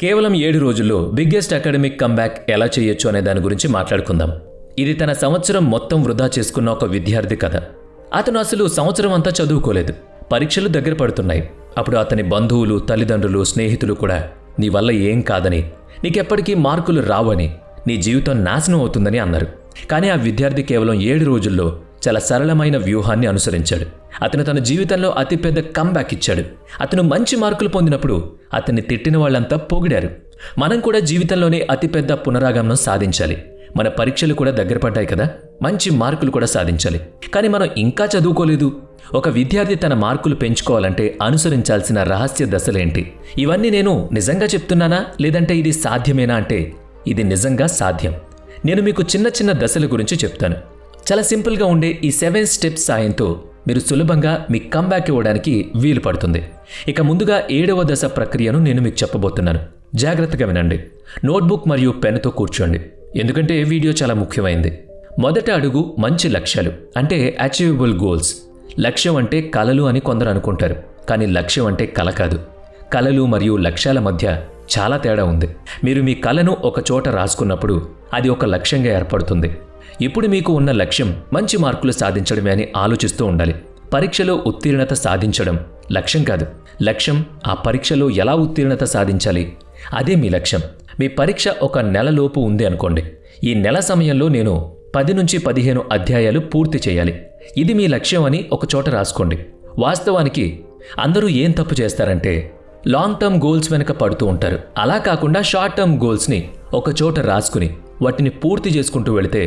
కేవలం 7 రోజుల్లో biggest academic comeback ఎలా చేయొచ్చు అనే దాని గురించి మాట్లాడుకుందాం. ఇది తన సంవత్సరం మొత్తం వృధా చేసుకున్న ఒక విద్యార్థి కథ. అతను అసలు సంవత్సరం అంతా చదువుకోలేదు. పరీక్షలు దగ్గర పడుతున్నాయి. అప్పుడు అతని బంధువులు, తల్లిదండ్రులు, స్నేహితులు కూడా నీ వల్ల ఏం కాదని, నీకెప్పటికీ మార్కులు రావని, నీ జీవితం నాశనం అవుతుందని అన్నారు. కానీ ఆ విద్యార్థి కేవలం 7 రోజుల్లో చాలా సరళమైన వ్యూహాన్ని అనుసరించాడు. అతను తన జీవితంలో అతిపెద్ద కంబ్యాక్ ఇచ్చాడు. అతను మంచి మార్కులు పొందినప్పుడు అతన్ని తిట్టిన వాళ్ళంతా పొగిడారు. మనం కూడా జీవితంలోనే అతిపెద్ద పునరాగమనం సాధించాలి. మన పరీక్షలు కూడా దగ్గర పడ్డాయి కదా, మంచి మార్కులు కూడా సాధించాలి. కానీ మనం ఇంకా చదువుకోలేదు. ఒక విద్యార్థి తన మార్కులు పెంచుకోవాలంటే అనుసరించాల్సిన రహస్య దశలేంటి? ఇవన్నీ నేను నిజంగా చెప్తున్నానా, లేదంటే ఇది సాధ్యమేనా అంటే ఇది నిజంగా సాధ్యం. నేను మీకు చిన్న చిన్న దశల గురించి చెప్తాను. చాలా సింపుల్గా ఉండే ఈ 7 స్టెప్స్ సాయంతో మీరు సులభంగా మీ కంబ్యాక్ ఇవ్వడానికి వీలు పడుతుంది. ఇక ముందుగా 7వ దశ ప్రక్రియను నేను మీకు చెప్పబోతున్నాను. జాగ్రత్తగా వినండి. నోట్బుక్ మరియు పెన్తో కూర్చోండి, ఎందుకంటే వీడియో చాలా ముఖ్యమైంది. మొదటి అడుగు మంచి లక్ష్యాలు, అంటే అచీవబుల్ గోల్స్. లక్ష్యం అంటే కలలు అని కొందరు అనుకుంటారు, కానీ లక్ష్యం అంటే కల కాదు. కలలు మరియు లక్ష్యాల మధ్య చాలా తేడా ఉంది. మీరు మీ కలను ఒక చోట రాసుకున్నప్పుడు అది ఒక లక్ష్యంగా ఏర్పడుతుంది. ఇప్పుడు మీకు ఉన్న లక్ష్యం మంచి మార్కులు సాధించడమే అని ఆలోచిస్తూ ఉండాలి. పరీక్షలో ఉత్తీర్ణత సాధించడం లక్ష్యం కాదు. లక్ష్యం ఆ పరీక్షలో ఎలా ఉత్తీర్ణత సాధించాలి, అదే మీ లక్ష్యం. మీ పరీక్ష ఒక నెలలోపు ఉంది అనుకోండి. ఈ నెల సమయంలో నేను 10 నుంచి 15 అధ్యాయాలు పూర్తి చేయాలి. ఇది మీ లక్ష్యం అని ఒక చోట రాసుకోండి. వాస్తవానికి అందరూ ఏం తప్పు చేస్తారంటే లాంగ్ టర్మ్ గోల్స్ వెనక పడుతూ ఉంటారు. అలా కాకుండా షార్ట్ టర్మ్ గోల్స్ని ఒక చోట రాసుకుని వాటిని పూర్తి చేసుకుంటూ వెళితే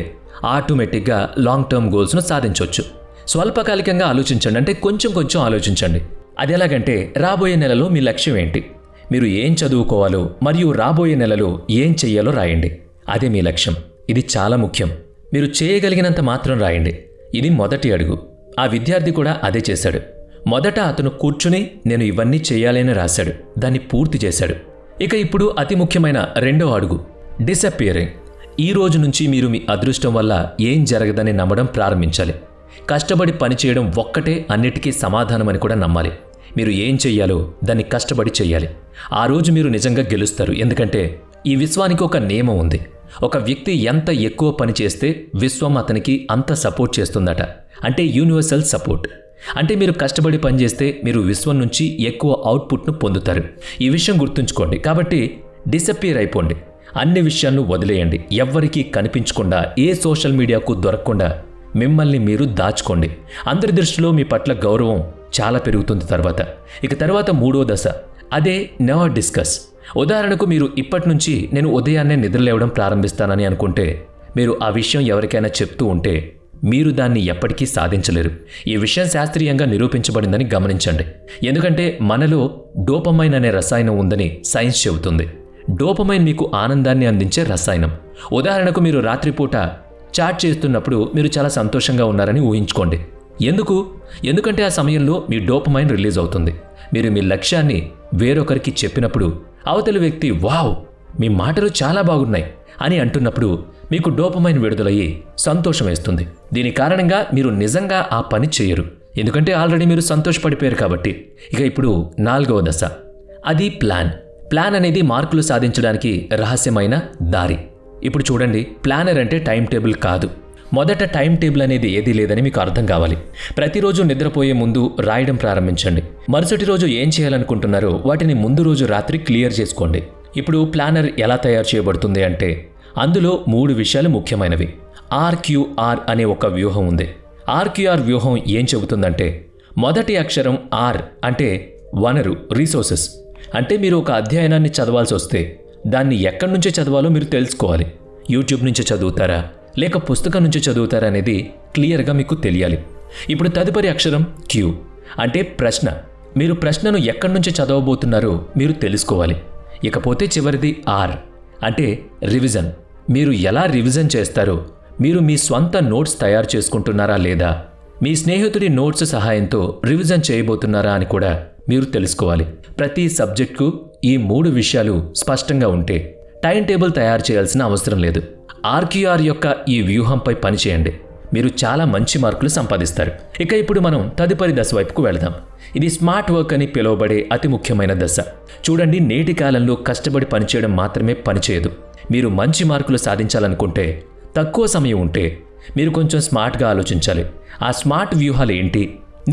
ఆటోమేటిక్గా లాంగ్ టర్మ్ గోల్స్ను సాధించవచ్చు. స్వల్పకాలికంగా ఆలోచించండి, అంటే కొంచెం ఆలోచించండి. అది ఎలాగంటే రాబోయే నెలలో మీ లక్ష్యం ఏంటి, మీరు ఏం చదువుకోవాలో మరియు రాబోయే నెలలో ఏం చెయ్యాలో రాయండి. అదే మీ లక్ష్యం. ఇది చాలా ముఖ్యం. మీరు చేయగలిగినంత మాత్రం రాయండి. ఇది మొదటి అడుగు. ఆ విద్యార్థి కూడా అదే చేశాడు. మొదట అతను కూర్చుని నేను ఇవన్నీ చేయాలని రాశాడు, దాన్ని పూర్తి చేశాడు. ఇక ఇప్పుడు అతి ముఖ్యమైన 2వ అడుగు, డిసపియరింగ్. ఈ రోజు నుంచి మీరు మీ అదృష్టం వల్ల ఏం జరగదని నమ్మడం ప్రారంభించాలి. కష్టపడి పనిచేయడం ఒక్కటే అన్నిటికీ సమాధానమని కూడా నమ్మాలి. మీరు ఏం చెయ్యాలో దాన్ని కష్టపడి చెయ్యాలి. ఆ రోజు మీరు నిజంగా గెలుస్తారు. ఎందుకంటే ఈ విశ్వానికి ఒక నియమం ఉంది. ఒక వ్యక్తి ఎంత ఎక్కువ పని చేస్తే విశ్వం అతనికి అంత సపోర్ట్ చేస్తుందట. అంటే యూనివర్సల్ సపోర్ట్. అంటే మీరు కష్టపడి పనిచేస్తే మీరు విశ్వం నుంచి ఎక్కువ అవుట్పుట్ను పొందుతారు. ఈ విషయం గుర్తుంచుకోండి. కాబట్టి డిసపియర్ అయిపోండి. అన్ని విషయాలను వదిలేయండి. ఎవ్వరికీ కనిపించకుండా, ఏ సోషల్ మీడియాకు దొరకకుండా మిమ్మల్ని మీరు దాచుకోండి. అందరి దృష్టిలో మీ పట్ల గౌరవం చాలా పెరుగుతుంది. ఇక తర్వాత 3వ దశ, అదే నెవర్ డిస్కస్. ఉదాహరణకు మీరు ఇప్పటి నుంచి నేను ఉదయాన్నే నిద్రలేవడం ప్రారంభిస్తానని అనుకుంటే మీరు ఆ విషయం ఎవరికైనా చెప్తూ ఉంటే మీరు దాన్ని ఎప్పటికీ సాధించలేరు. ఈ విషయం శాస్త్రీయంగా నిరూపించబడిందని గమనించండి. ఎందుకంటే మనలో డోపమైన్ అనే రసాయనం ఉందని సైన్స్ చెబుతుంది. డోపమైన్ మీకు ఆనందాన్ని అందించే రసాయనం. ఉదాహరణకు మీరు రాత్రిపూట చాట్ చేస్తున్నప్పుడు మీరు చాలా సంతోషంగా ఉన్నారని ఊహించుకోండి. ఎందుకంటే ఆ సమయంలో మీ డోపమైన్ రిలీజ్ అవుతుంది. మీరు మీ లక్ష్యాన్ని వేరొకరికి చెప్పినప్పుడు అవతలి వ్యక్తి వావ్, మీ మాటలు చాలా బాగున్నాయి అని అంటున్నప్పుడు మీకు డోపమైన్ విడుదలయ్యి సంతోషం వేస్తుంది. దీని కారణంగా మీరు నిజంగా ఆ పని చేయరు, ఎందుకంటే ఆల్రెడీ మీరు సంతోషపడిపోయారు కాబట్టి. ఇక ఇప్పుడు 4వ దశ, అది ప్లాన్. ప్లాన్ అనేది మార్కులు సాధించడానికి రహస్యమైన దారి. ఇప్పుడు చూడండి, ప్లానర్ అంటే టైం టేబుల్ కాదు. మొదట టైం టేబుల్ అనేది ఏదీ లేదని మీకు అర్థం కావాలి. ప్రతిరోజు నిద్రపోయే ముందు రాయడం ప్రారంభించండి. మరుసటి రోజు ఏం చేయాలనుకుంటున్నారో వాటిని ముందు రోజు రాత్రి క్లియర్ చేసుకోండి. ఇప్పుడు ప్లానర్ ఎలా తయారు చేయబడుతుంది అంటే అందులో 3 విషయాలు ముఖ్యమైనవి. RQR అనే ఒక వ్యూహం ఉంది. RQR వ్యూహం ఏం చెబుతుందంటే మొదటి అక్షరం R అంటే వనరు, రీసోర్సెస్. అంటే మీరు ఒక అధ్యయనాన్ని చదవాల్సి వస్తే దాన్ని ఎక్కడి నుంచి చదవాలో మీరు తెలుసుకోవాలి. యూట్యూబ్ నుంచి చదువుతారా లేక పుస్తకం నుంచి చదువుతారా అనేది క్లియర్గా మీకు తెలియాలి. ఇప్పుడు తదుపరి అక్షరం Q అంటే ప్రశ్న. మీరు ప్రశ్నను ఎక్కడి నుంచి చదవబోతున్నారో మీరు తెలుసుకోవాలి. ఇకపోతే చివరిది R అంటే రివిజన్. మీరు ఎలా రివిజన్ చేస్తారో, మీరు మీ స్వంత నోట్స్ తయారు చేసుకుంటున్నారా లేదా, మీ స్నేహితుడి నోట్స్ సహాయంతో రివిజన్ చేయబోతున్నారా అని కూడా మీరు తెలుసుకోవాలి. ప్రతి సబ్జెక్టుకు ఈ 3 విషయాలు స్పష్టంగా ఉంటే టైం టేబుల్ తయారు చేయాల్సిన అవసరం లేదు. RQR యొక్క ఈ వ్యూహంపై పనిచేయండి. మీరు చాలా మంచి మార్కులు సంపాదిస్తారు. ఇక ఇప్పుడు మనం తదుపరి దశ వైపుకు వెళదాం. ఇది స్మార్ట్ వర్క్ అని పిలువబడే అతి ముఖ్యమైన దశ. చూడండి, నేటి కాలంలో కష్టపడి పనిచేయడం మాత్రమే పనిచేయదు. మీరు మంచి మార్కులు సాధించాలనుకుంటే, తక్కువ సమయం ఉంటే మీరు కొంచెం స్మార్ట్గా ఆలోచించాలి. ఆ స్మార్ట్ వ్యూహాలు ఏంటి?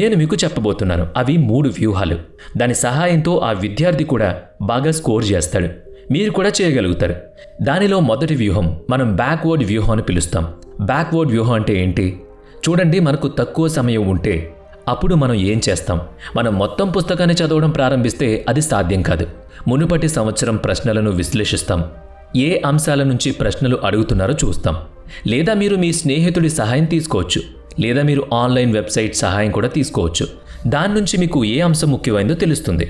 నేను మీకు చెప్పబోతున్నాను. అవి 3 వ్యూహాలు. దాని సహాయంతో ఆ విద్యార్థి కూడా బాగా స్కోర్ చేస్తాడు. మీరు కూడా చేయగలుగుతారు. దానిలో మొదటి వ్యూహం మనం బ్యాక్వర్డ్ వ్యూహం అని పిలుస్తాం. బ్యాక్వర్డ్ వ్యూహం అంటే ఏంటి? చూడండి, మనకు తక్కువ సమయం ఉంటే అప్పుడు మనం ఏం చేస్తాం? మనం మొత్తం పుస్తకాన్ని చదవడం ప్రారంభిస్తే అది సాధ్యం కాదు. మునుపటి సంవత్సరం ప్రశ్నలను విశ్లేషిస్తాం. ఏ అంశాల నుంచి ప్రశ్నలు అడుగుతున్నారో చూస్తాం. లేదా మీరు మీ స్నేహితుడి సహాయం తీసుకోవచ్చు. లేదా మీరు ఆన్లైన్ వెబ్సైట్ సహాయం కూడా తీసుకోవచ్చు. దాని నుంచి మీకు ఏ అంశం ముఖ్యమైనదో తెలుస్తుంది.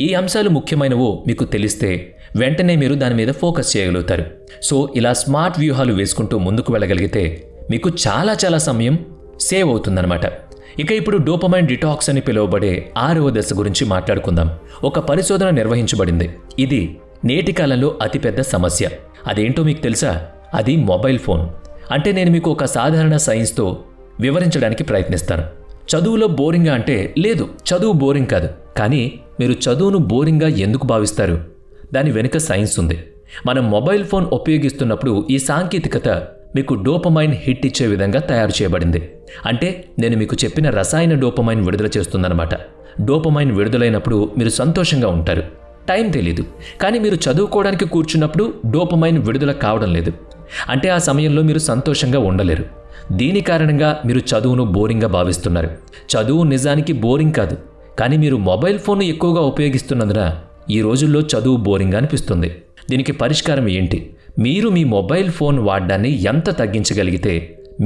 ఈ అంశాలు ముఖ్యమైనవో మీకు తెలిస్తే వెంటనే మీరు దాని మీద ఫోకస్ చేయగలుగుతారు. సో ఇలా స్మార్ట్ వ్యూహాలు వేసుకుంటూ ముందుకు వెళ్ళగలిగితే మీకు చాలా సమయం సేవ్ అవుతుందన్నమాట. ఇక ఇప్పుడు డోపమైన్ డిటాక్స్ అని పిలువబడే 6వ దశ గురించి మాట్లాడుకుందాం. ఒక పరిశోధన నిర్వహించబడింది. ఇది నేటి కాలంలో అతిపెద్ద సమస్య. అదేంటో మీకు తెలుసా? అది మొబైల్ ఫోన్. అంటే నేను మీకు ఒక సాధారణ సైన్స్తో వివరించడానికి ప్రయత్నిస్తాను. చదువులో బోరింగా అంటే లేదు, చదువు బోరింగ్ కాదు. కానీ మీరు చదువును బోరింగ్గా ఎందుకు భావిస్తారు? దాని వెనుక సైన్స్ ఉంది. మనం మొబైల్ ఫోన్ ఉపయోగిస్తున్నప్పుడు ఈ సాంకేతికత మీకు డోపమైన్ హిట్ ఇచ్చే విధంగా తయారు చేయబడింది. అంటే నేను మీకు చెప్పిన రసాయన డోపమైన్ విడుదల చేస్తుందన్నమాట. డోపమైన్ విడుదలైనప్పుడు మీరు సంతోషంగా ఉంటారు. టైం తెలీదు. కానీ మీరు చదువుకోవడానికి కూర్చున్నప్పుడు డోపమైన్ విడుదల కావడం లేదు. అంటే ఆ సమయంలో మీరు సంతోషంగా ఉండలేరు. దీని కారణంగా మీరు చదువును బోరింగ్గా భావిస్తున్నారు. చదువు నిజానికి బోరింగ్ కాదు. కానీ మీరు మొబైల్ ఫోన్ను ఎక్కువగా ఉపయోగిస్తున్నందున ఈ రోజుల్లో చదువు బోరింగ్గా అనిపిస్తుంది. దీనికి పరిష్కారం ఏంటి? మీరు మీ మొబైల్ ఫోన్ వాడడాన్ని ఎంత తగ్గించగలిగితే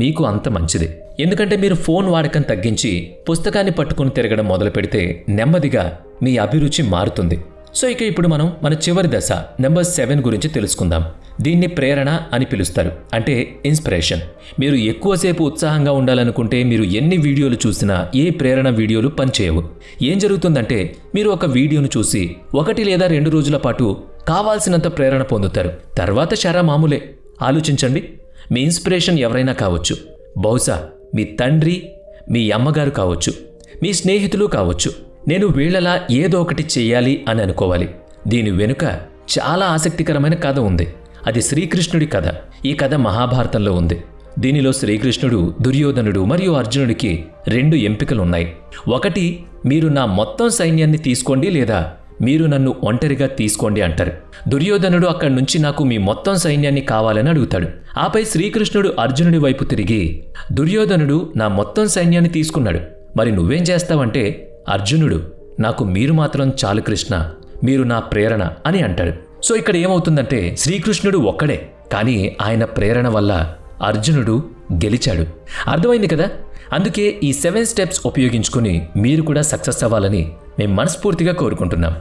మీకు అంత మంచిది. ఎందుకంటే మీరు ఫోన్ వాడకం తగ్గించి పుస్తకాన్ని పట్టుకుని తిరగడం మొదలు పెడితే నెమ్మదిగా మీ అభిరుచి మారుతుంది. సో ఇక ఇప్పుడు మనం మన చివరి దశ నెంబర్ 7 గురించి తెలుసుకుందాం. దీన్ని ప్రేరణ అని పిలుస్తారు. అంటే ఇన్స్పిరేషన్. మీరు ఎక్కువసేపు ఉత్సాహంగా ఉండాలనుకుంటే మీరు ఎన్ని వీడియోలు చూసినా ఏ ప్రేరణ వీడియోలు పనిచేయవు. ఏం జరుగుతుందంటే మీరు ఒక వీడియోను చూసి 1 లేదా 2 రోజుల పాటు కావాల్సినంత ప్రేరణ పొందుతారు. తర్వాత శారా మామూలే. ఆలోచించండి, మీ ఇన్స్పిరేషన్ ఎవరైనా కావచ్చు. బహుశా మీ తండ్రి, మీ అమ్మగారు కావచ్చు, మీ స్నేహితులు కావచ్చు. నేను వీళ్ళలా ఏదో ఒకటి చెయ్యాలి అని అనుకోవాలి. దీని వెనుక చాలా ఆసక్తికరమైన కథ ఉంది. అది శ్రీకృష్ణుడి కథ. ఈ కథ మహాభారతంలో ఉంది. దీనిలో శ్రీకృష్ణుడు, దుర్యోధనుడు మరియు అర్జునుడికి 2 ఎంపికలున్నాయి. ఒకటి, మీరు నా మొత్తం సైన్యాన్ని తీసుకోండి, లేదా మీరు నన్ను ఒంటరిగా తీసుకోండి అంటారు. దుర్యోధనుడు అక్కడి నుంచి నాకు మీ మొత్తం సైన్యాన్ని కావాలని అడుగుతాడు. ఆపై శ్రీకృష్ణుడు అర్జునుడి వైపు తిరిగి, దుర్యోధనుడు నా మొత్తం సైన్యాన్ని తీసుకున్నాడు, మరి నువ్వేం చేస్తావంటే, అర్జునుడు, నాకు మీరు మాత్రం చాలు కృష్ణ, మీరు నా ప్రేరణ అని అంటాడు. సో ఇక్కడ ఏమవుతుందంటే శ్రీకృష్ణుడు ఒక్కడే, కానీ ఆయన ప్రేరణ వల్ల అర్జునుడు గెలిచాడు. అర్థమైంది కదా? అందుకే ఈ 7 స్టెప్స్ ఉపయోగించుకుని మీరు కూడా సక్సెస్ అవ్వాలని మేము మనస్ఫూర్తిగా కోరుకుంటున్నాం.